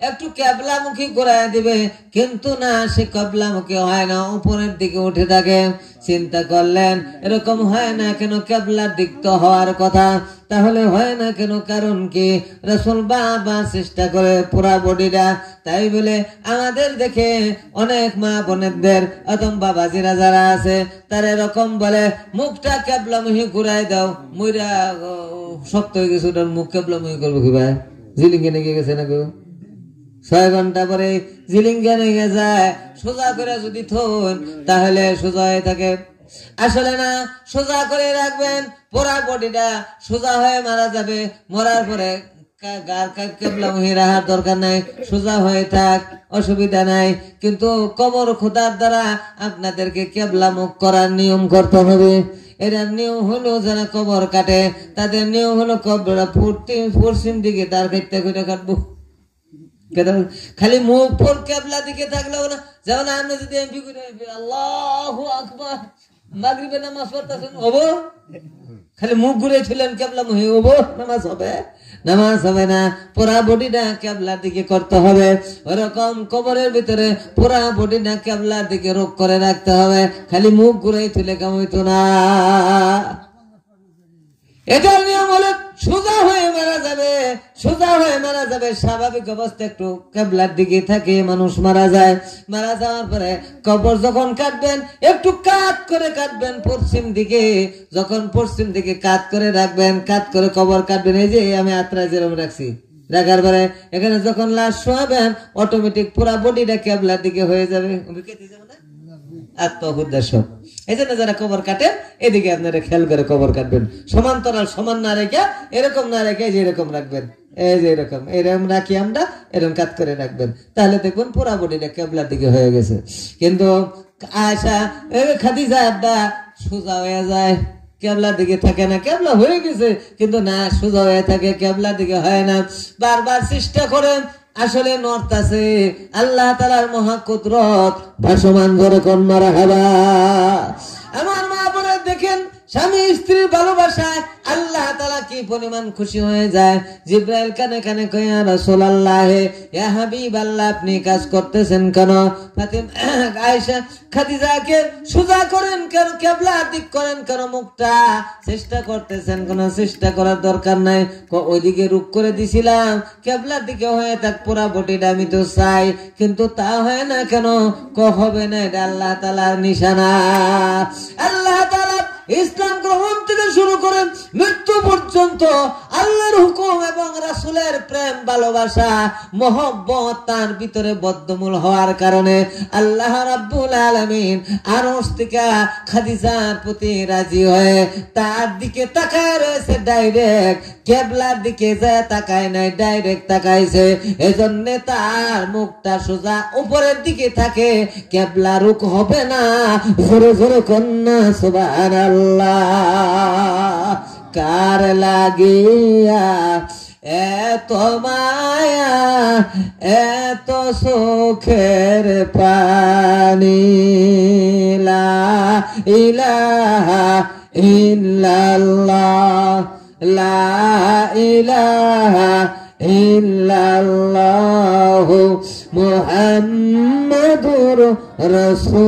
একটু কেবলামুখী করে দিবে, কিন্তু না, সে কেবলামুখী হয় না, উপরের দিকে উঠে থাকে। চিন্তা করলেন এরকম হয় না কেন, কেবলার দিক তো হওয়ার কথা, তাহলে হয় না কেন, কারণ কি? রাসূল বারবার চেষ্টা করে পুরা বডিটা। তাই বলে আমাদের দেখে অনেক মা বোনেদের অতম বাবাজিরা যারা আছে তারা এরকম বলে, মুখটা কেবলামুখী ঘুরাই দাও। মুইরা শক্ত হয়ে গেছে, ওটার মুখ কেবলামুখী করবো কি ভাই? জিলিঙ্গে নেগে গেছে না কেউ? 6 ঘন্টা পরে জিলিঙ্গা নিয়ে যায়। সোজা করে যদি থন তাহলে সোজা হয়ে থাকে। আসলে না, সোজা করে রাখবেন, পুরা বডিটা সোজা হয়ে মারা যাবে। মরার পরে কেবলামুখী রাখার দরকার নাই, সোজা হয়ে থাক, অসুবিধা নাই। কিন্তু কবর খোদার দ্বারা আপনাদেরকে কেবলামুখ করার নিয়ম করতে হবে। এটার নিয়ম হলো যারা কবর কাটে তাদের নিয়ম হলো কবর পশ্চিম দিকে তার কাটতে করে কাটবো। খালি মুখ পর কেবলা দিকে থাকলেও না, যেমন আপনি যদি এমপি করে আল্লাহু আকবার মাগরিবের নামাজ পড়তেছেন, ওবো খালি মুখ ঘুরে ছিলেন কেবলামুখী, ওবো নামাজ হবে? নামাজ হবে না, পুরা বডিটা কেবলার দিকে করতে হবে। ওরকম কবরের ভিতরে পুরা বডিটা কেবলার দিকে রোগ করে রাখতে হবে, খালি মুখ ঘুরে ছিলে কাম হইতো না। এটার নিয়ম হলো সোজা হয়ে মারা যাবে, সোজা হয়ে মারা যাবে। স্বাভাবিক অবস্থা একটু কেবলার দিকে থাকে মানুষ মারা যায়। মারা যাওয়ার পরে কবর যখন কাটবেন একটু কাত করে কাটবেন পশ্চিম দিকে। যখন পশ্চিম দিকে কাত করে রাখবেন, কাত করে কবর কাটবেন। এই যে আমি আত্রা যেরকম রাখছি, রাখার পরে এখানে যখন লাশ শোয়াবেন অটোমেটিক পুরা বডিটা কেবলার দিকে হয়ে যাবে। আত্মউদ্দেশ্য এই জন্য যারা কবর কাটেন এদিকে আপনারা খেয়াল করে কবর কাটবেন। সমান্তরাল সমান না রেখে, এরকম না রেখে যে এরকম রাখবেন, এই যে এরকম রাখি আমরা, এরকম কাট করে রাখবেন, তাহলে দেখবেন পুরা বডিটা কেবলার দিকে হয়ে গেছে। কিন্তু আয়সা খাদিজা আব্বা সোজা হয়ে যায়, কেবলার দিকে থাকে না। কেবলা হয়ে গেছে কিন্তু না, সোজা হয়ে থাকে, কেবলার দিকে হয় না। বারবার চেষ্টা করেন, আসলে নর্থ আছে। আল্লাহ তাআলার মহা কুদরত ভাসমান ধরে কোন মারহাবা। আমার মা বোনেরা দেখেন, স্বামী স্ত্রীর ভালোবাসায় আল্লাহ তাআলা কি পরিমাণ খুশি হয়ে যায়। জিবরাইল কানে কানে কয়, ইয়া রাসূলুল্লাহ, ইয়া হাবিবাল্লাহ, আপনি কাজ করতেছেন কেন? ফাতিমা আয়েশা খাদিজাকে সোজা করেন কেন, কিবলার দিক করেন কেন, মুখটা চেষ্টা করতেছেন কেন? চেষ্টা করার দরকার নাই, ওইদিকে রূপ করে দিছিলাম, কিবলার দিকে হয়ে থাক পুরা বডিটা আমি তো চাই, কিন্তু তা হয় না কেন? হবে না, এটা আল্লাহ তাআলার নিশানা। আল্লাহ তাআলা ইসলাম গ্রহণ থেকে শুরু করে মৃত্যু পর্যন্ত আল্লাহর হুকুম এবং রাসূলের প্রেম ভালোবাসা মহব্বত তার ভিতরে বদ্ধমূল হওয়ার কারণে আল্লাহ রাব্বুল আলামিন আরশ থেকে খাদিজার প্রতি রাজি হয়ে তার দিকে তাকায় রয়েছে। ডাইরেক্ট কিবলার দিকে যায় তাকায় নাই, ডাইরেক্ট তাকাইছে। এজন্য তার মুখটা সোজা উপরের দিকে থাকে, কিবলা রুখ হবে না। জোরে জোরে কন্যা সুবহানাল্লাহ। কার লাগিয়া এত মায়া, এত সুখের পানি, লা ইলাহা ইল্লাল্লাহ, লা ইলাহা ইল্লাল্লাহু মুহাম্মাদুর রাসূলুল্লাহ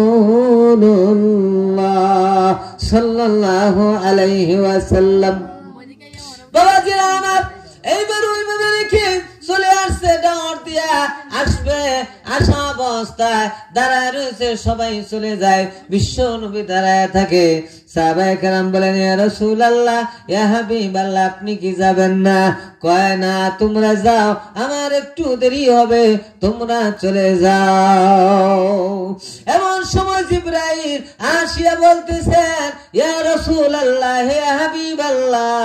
সাল্লাল্লাহু আলাইহি ওয়াসাল্লাম। বাবাজিরা আমার, এইবার ওইভাবে রেখে চলে আসছে, ডাঁর দিয়া আসবে, আসা অবস্থায় দাঁড়ায় রয়েছে, সবাই চলে যায়, বিশ্ব নবী দাঁড়ায় থাকে। সাহাবায়ে কেরাম বলেন, ইয়া রাসূলুল্লাহ, ইয়া হাবিবাল্লাহ, আপনি কি যাবেন না? কয় না, তোমরা যাও, আমার একটু দেরি হবে, তোমরা চলে যাও। এমন সময় জিবরাইল আসিয়া বলতেছেন, ইয়া রাসূলুল্লাহ, ইয়া হাবিবাল্লাহ,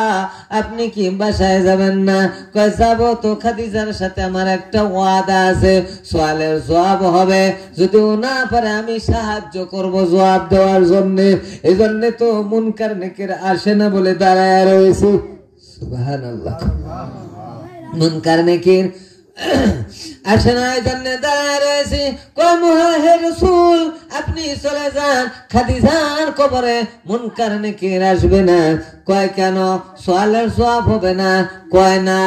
আপনি কি বাসায় যাবেন না? কয় যাব তো, খাদিজার সাথে আমার একটা ওয়াদা আছে, সওয়ালের জবাব হবে, যদিও না পারে আমি সাহায্য করব জবাব দেওয়ার জন্য। এই জন্য তো মুনকার নেকির আসে না বলে দাঁড়ায় রয়েছে। সুবহানাল্লাহ। মুনকার নেকির আসে না, এই জন্য দাঁড়ায় রয়েছে। কয় হে রাসূল, আপনি চলে যান, খাদিজার কবরে মুনকার নেকির আসবে না। কয় কেন? সওয়ালের জবাব হবে না। কয় না,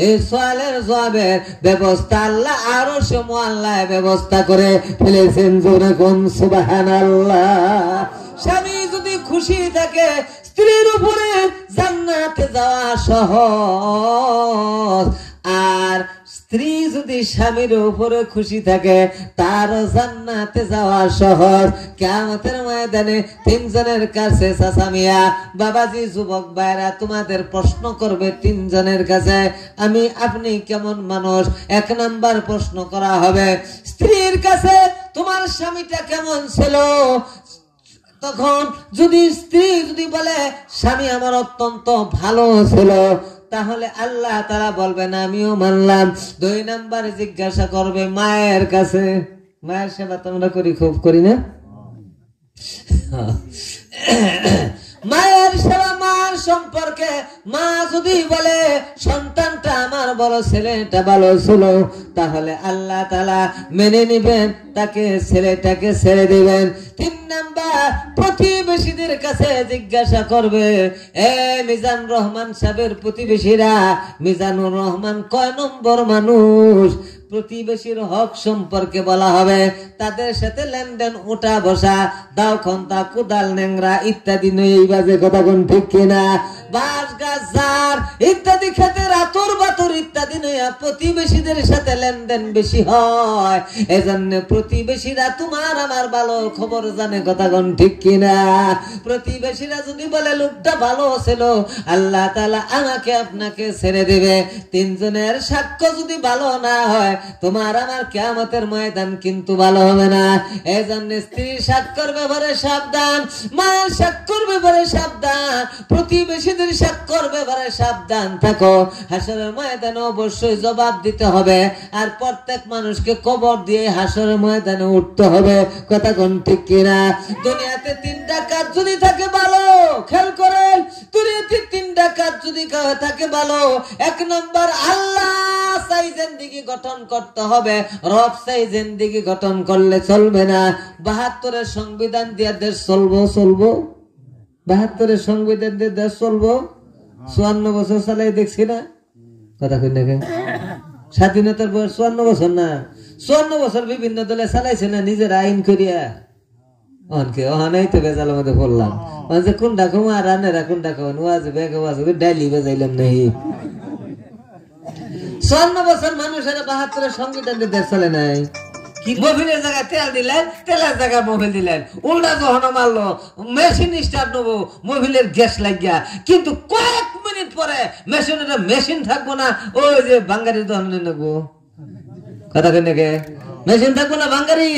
এই সওয়ালের জবাবের ব্যবস্থা আল্লাহ আরশে মুআল্লায় ব্যবস্থা করে ফেলেছেন। জোরে কোন সুবহানাল্লাহ। স্বামী যদি খুশি থাকে, স্ত্রীর উপরে জান্নাতে যাওয়া সহজ। আর স্ত্রী যদি স্বামীর উপরে খুশি থাকে তার জান্নাতে যাওয়া সহজ। কিয়ামতের ময়দানে তিনজনের কাছে চাচামিয়া বাবাজি যুবক ভাইরা তোমাদের প্রশ্ন করবে তিনজনের কাছে, আমি আপনি কেমন মানুষ? এক নাম্বার প্রশ্ন করা হবে স্ত্রীর কাছে, তোমার স্বামীটা কেমন ছিল? তখন যদি স্ত্রী যদি বলে স্বামী আমার অত্যন্ত ভালো ছিল, তাহলে আল্লাহ তাআলা বলবেন আমিও মানলাম। দুই নাম্বার জিজ্ঞাসা করবে মায়ের কাছে, মায়ের সেবা তোমরা খুব করি না? মায়ের সেবা, মার সম্পর্কে মা যদি বলে সন্তানটা আমার বড় ছেলেটা ভালো ছিল, তাহলে আল্লাহ তাআলা মেনে নিবেন, তাকে ছেলেটাকে ছেড়ে দিবেন। তিন নাম্বার প্রতিবেশীদের কাছে জিজ্ঞাসা করবে, এ মিজান রহমান সাহেবের প্রতিবেশীরা, মিজানুর রহমান কয় নম্বর মানুষ? প্রতিবেশীর হক সম্পর্কে বলা হবে, তাদের সাথে লেনদেন, উঠা বসা, দাও খন্তা, কোদাল, ন্যাংরা ইত্যাদি নয়, এই বাজে কথা কোন ঠিক কিনা? বাঁশ গাছ ঝাড় ইত্যাদি ক্ষেতের আতর বাতর ইত্যাদি নয়, প্রতিবেশীদের সাথে লেনদেন বেশি হয়। এজন্য প্রতিবেশীরা তোমার আমার ভালো খবর জানে, কথা কোন ঠিক কিনা? প্রতিবেশীরা যদি বলে লোকটা ভালো ছিল, আল্লাহ তাআলা আমাকে আপনাকে ছেড়ে দেবে। তিনজনের সাক্ষ্য যদি ভালো না হয়, তোমার আমার কিয়ামতের ময়দান কিন্তু ভালো হবে না। এই জন্য স্ত্রীর সাক্ষ্যের ব্যাপারে সাবধান, মায়ের সাক্ষ্যের ব্যাপারে সাবধান, প্রতিবেশীদের সাক্ষ্যের ব্যাপারে সাবধান থাকো। হাসরের ময়দানে অবশ্যই জবাব দিতে হবে, আর প্রত্যেক মানুষকে কবর দিয়ে হাসরের ময়দানে উঠতে হবে, কথা কোন ঠিক কিনা? দুনিয়াতে তিনটা কাজ যদি থাকে ভালো, খেয়াল করেন, দুনিয়াতে তিনটা কাজ যদি থাকে ভালো, এক নম্বর আল্লাহ চাই জিন্দেগি গঠন করতে হবে, রব চাই জিন্দেগি গঠন করলে চলবে না। ৭২-এর সংবিধান দিয়ে দেশ চলবো? ৭২-এর সংবিধান দিয়ে দেশ চলবো? ৫৪ বছর চালাই দেখছি না, কথা কই না? স্বাধীনতার বয়স ৫৪ বছর না, ৫৪ বছর বিভিন্ন দলে চালাইছে না নিজের আইন করিয়া। অনকে অহানাই তো বেজালের মধ্যে পড়লাম, কোনটা কমা রানেরা কোনটা কমান ওয়াজ বেগে ওয়াজ ডাইলি বেজাইলাম নাই। ৫৪ বছর মানুষেরা ৭২-এর সংবিধান দিয়ে দেশ চলে নাই। মহিলের জায়গায় তেল দিলেন, তেলের জায়গায় মহিল দিলেন, উল্টা যখন মারলো মেশিন স্টার্ট নেবো, মহিলের গ্যাস লাগিয়া, কিন্তু কয়েক মিনিট পরে মেশিন থাকবো না, ওই যে বাঙ্গারির দহনে নেবো, কথা কেন মেশিন থাকবো না বাঙ্গারি,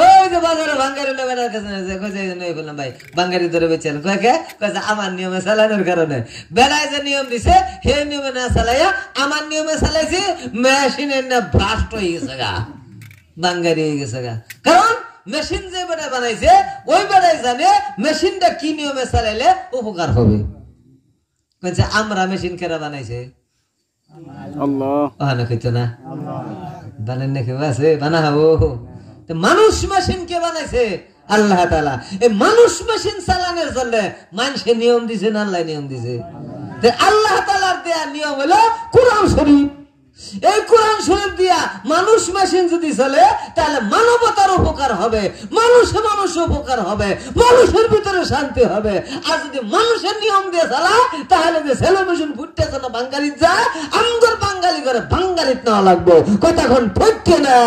ওই যে বাজারে বাঙ্গারি লোকের কাছে বললাম ভাই বাঙ্গারি ধরে বেচেন, কয়েছে আমার নিয়মে চালানোর কারণে, বেলায় যে নিয়ম দিছে সেই নিয়মে না চালাইয়া আমার নিয়মে চালাইছি, মেশিনের না ব্লাস্ট হয়ে গেছে গা, বাঙ্গারি হয়ে গেছে গা। কারণ মেশিন যে বেড়া বানাইছে ওই বেড়াই জানে মেশিনটা কি নিয়মে চালাইলে উপকার হবে। আমরা মেশিন কেরা বানাইছে? মানুষ মেশিন কে বানাইছে? আল্লাহ তাআলা। এই মানুষ মেশিন চালানোর জন্য মানুষে নিয়ম দিছে না আল্লাহ নিয়ম দিছে? আল্লাহ তাআলার দেয়া নিয়ম হলো কোরআন শরীফ। এই কোরআন শরীফ দিয়া মানুষ মেশিন যদি চলে তাহলে মানবতার উপকার হবে, মানুষের উপকার হবে, মানুষের ভিতরে শান্তি হবে। আর যদি মানুষের নিয়ম দিয়ে চালা তাহলে যে ছেলে মেশিন ফুটতেছে না বাঙালি যা আমগর বাঙালি করে বাঙালিত নেওয়া লাগবো, কতক্ষণ ঠকছে না।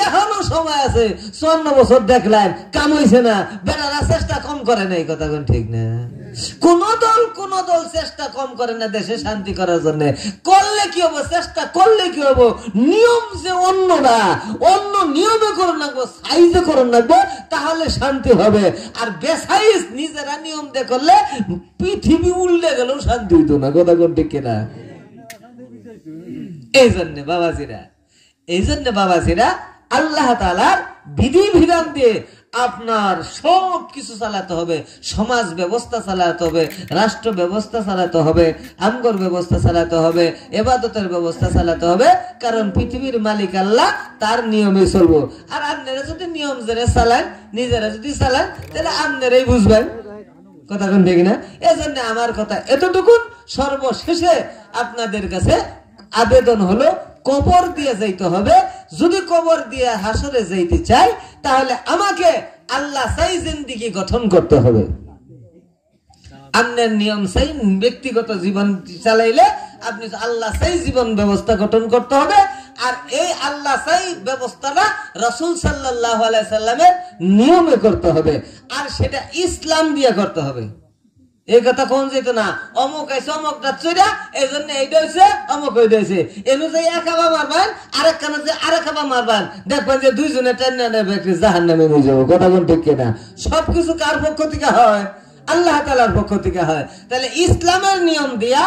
এখনো সময় আছে, ৫৪ বছর দেখলেন কাম হইছে না, বেটারা চেষ্টা কম করে নাই, কতক্ষণ ঠিক না? কোন দল চেষ্টা কম করে না দেশে শান্তি করার জন্য। করলে কি হবো? চেষ্টা করলে কি হবো? নিয়ম যে অন্য না, অন্য নিয়মে করুন লাগবো, সাইজে করুন লাগবো, তাহলে শান্তি হবে। আর বেসাইজ নিজেরা নিয়ম দিয়ে করলে পৃথিবী উল্টে গেলেও শান্তি হইতো না, কথা ঠিক কিনা? এই জন্য বাবাজিরা আল্লাহ তাআলার বিধি বিধান দিয়ে আপনার সব কিছু চালাতে হবে, সমাজ ব্যবস্থা চালাতে হবে, রাষ্ট্র ব্যবস্থা চালাতে হবে, আমগর ব্যবস্থা চালাতে হবে, ইবাদতের ব্যবস্থা চালাতে হবে। কারণ পৃথিবীর মালিক আল্লাহ, তার নিয়মে চলবো। আর আপনারা যদি নিয়ম জেনে চালান, নিজেরা যদি চালান, তাহলে আপনারাই বুঝবেন, কথা কোন ঠিক না? এজন্য আমার কথা এতটুকুন। সর্বশেষে আপনাদের কাছে আবেদন হলো কবর দিয়ে যাইতে হবে। যদি কবর দিয়ে হাসরে যাইতে চাই তাহলে আমাকে আল্লাহ চাই জিন্দেগি গঠন করতে হবে। আপনার নিয়ম চাই ব্যক্তিগত জীবন চালাইলে আপনি আল্লাহ চাই জীবন ব্যবস্থা গঠন করতে হবে। আর এই আল্লাহ চাই ব্যবস্থাটা রাসূল সাল্লাল্লাহু আলাইহি সাল্লামের নিয়মে করতে হবে, আর সেটা ইসলাম দিয়ে করতে হবে। এই কথা কোন যেত না, অমুক আছে অমুকটা চইরা, এই জন্য এইটা হয়েছে অমুক ওইটা হয়েছে, এনু যে এক হাবা মারবেন আরেক কানে যে আরেক হাবা মারবেন, দেখবেন যে দুইজনে টেনে নেবে জাহান্নামে নিয়ে যাবো। কথা কোন ঠিক কিনা? সবকিছু কার পক্ষ থেকে হয়? আল্লাহ তাআলার পক্ষ থেকে হয়। তাহলে ইসলামের নিয়ম দিয়া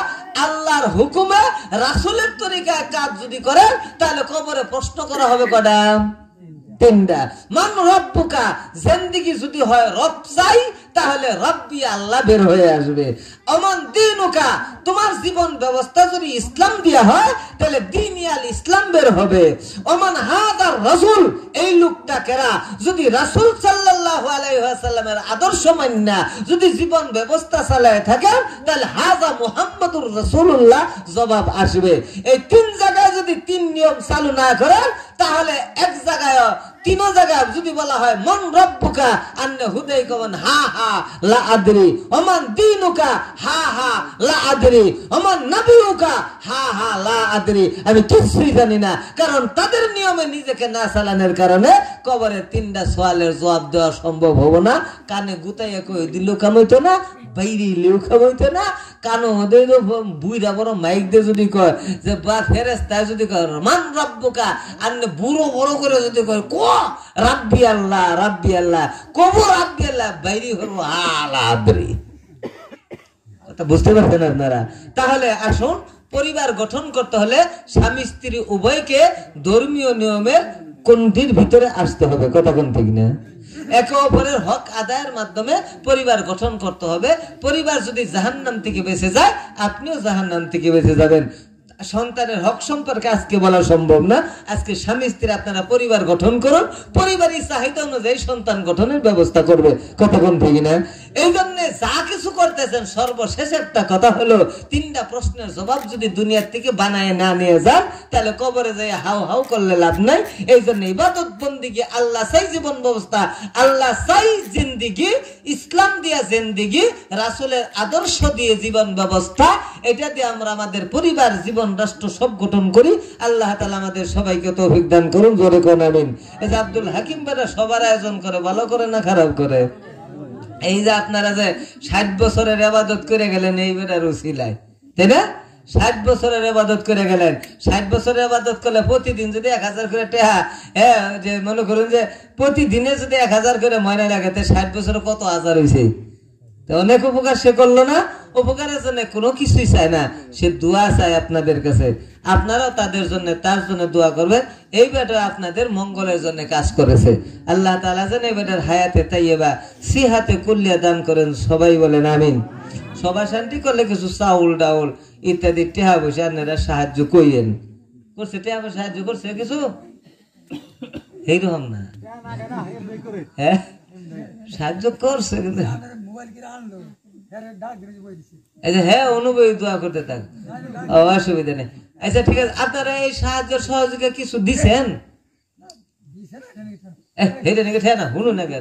আল্লাহর হুকুমে রাসূলের তরিকায় কাজ যদি করেন, তাহলে কবরে প্রশ্ন করা হবে কয়টা? তিনটা। মান রব্বুকা, জিন্দেগি যদি হয় রব চাই, তাহলে রব্বি আল্লাহ বের হয়ে আসবে। অমান দিনুকা, তোমার জীবন ব্যবস্থা যদি ইসলাম দিয়া হয়, তাহলে দিনিয়াল ইসলাম বের হবে। অমান হাদার রাসূল, এই লোকটা কেরা যদি রাসূল সাল্লাল্লাহু আলাইহি ওয়াসাল্লামের আদর্শ মান্না যদি জীবন ব্যবস্থা চালায় থাকেন, তাহলে হাযা মুহাম্মাদুর রাসূলুল্লাহ জবাব আসবে। এই তিন জায়গায় যদি তিন নিয়ম চালু না করেন, তাহলে এক জায়গায় তিন জায়গায় যদি বলা হয় মান রব্বুকা, আন্না হুদাই কমান হা হা লা আদরি, ওমান দিনুকা হা হা লা আদরি, ওমান নবিয়ুকা হা হা লা আদরি, আমি কিছুই জানি না। কারণ তাদের নিয়মে নিজেকে না চালানোর কারণে কবরে তিনটা সওয়ালের জবাব দেওয়া সম্ভব হবো না। কানে গুতাইয়া কই দিল কামাইতো না, বাইরে লিও কামাইতো না, কানো হদে বুইরা বড় মাইক দিয়ে যদি কয় যে বা ফেরেশতা যদি কয় মান রব্বুকা, আন্নে বুড়ো বড় করে যদি কয় ক রাব্বি আল্লাহ রাব্বি আল্লাহ, কবু রাব্বি আল্লাহ, বাইরে হলো আলা আদরি। কথা বুঝতে পারছেন আপনারা? তাহলে আসুন, পরিবার গঠন করতে হলে স্বামী স্ত্রী উভয়কে ধর্মীয় নিয়মের কোনটির ভিতরে আসতে হবে। কথা কোন ঠিক না? একে অপরের হক আদায়ের মাধ্যমে পরিবার গঠন করতে হবে। পরিবার যদি জাহান্নাম থেকে বেঁচে যায়, আপনিও জাহান্নাম থেকে বেঁচে যাবেন। সন্তানের হক সম্পর্কে আজকে বলা সম্ভব না। আজকে স্বামী স্ত্রী আপনারা পরিবার গঠন করুন, পরিবারের চাহিদা অনুযায়ী সন্তান গঠনের ব্যবস্থা করবে। কতক্ষণ ঠিক না? এই জন্য যা কিছু করতেছেন, সর্বশেষ একটা কথা হলো, তিনটা প্রশ্নের জবাব যদি দুনিয়ার থেকে বানায় না নিয়ে যান, তাহলে কবরে যাই হাউ হাউ করলে লাভ নাই। এই জন্য ইবাদত বন্দিগি আল্লাহ চাই, জীবন ব্যবস্থা আল্লাহ চাই, জিন্দিগি ইসলাম দিয়া জিন্দিগি, রাসূলের আদর্শ দিয়ে জীবন ব্যবস্থা, এটা দিয়ে আমরা আমাদের পরিবার জীবন রাষ্ট্র সব গঠন করি। আল্লাহ তাআলা আমাদের সবাইকে তৌফিক দান করুন। জোরে কোন আমিন। এই যে আব্দুল হাকিম বেটা সবার আয়োজন করে, ভালো করে না খারাপ করে? এই যে আপনারা যে 60 বছরের ইবাদত করে গেলেন এই বেটার উসিলায়, তাই না? 60 বছরের ইবাদত করে গেলেন। 60 বছরের ইবাদত করলে প্রতিদিন যদি 1000 করে টাকা, হ্যাঁ, যে মনে করুন যে প্রতিদিনে যদি 1000 করে ময়না লাগে, 60 বছরে কত হাজার হয়েছে? অনেক উপকার সে করলো না? উপকারের জন্য কোনো কিছুই চায় না, সে দোয়া চায় আপনাদের কাছে। আপনারাও তাদের জন্য, তার জন্য দোয়া করবেন। এই বেটা আপনাদের মঙ্গলের জন্য কাজ করেছে। আল্লাহ তাআলা যেন এই বেটার হায়াতে তাইয়্যিবা সিহাতে কুল্লিয়া দান করেন। সবাই বলেন আমিন। সভা শান্তি করলে কিছু চাউল ডাউল ইত্যাদি টেহা পয়সা আপনারা সাহায্য কইেন। করছে টেহা পয়সা সাহায্য করছে কিছু? এইরকম না, হ্যাঁ সাহায্য করছে কিন্তু হ্যাঁ অনুভবী দোয়া করতে থাক, অসুবিধা নেই। আচ্ছা ঠিক আছে, আপনারা এই সাহায্য সহযোগিতা কিছু দিছেন? এটা নাকি না শুনুন নাকি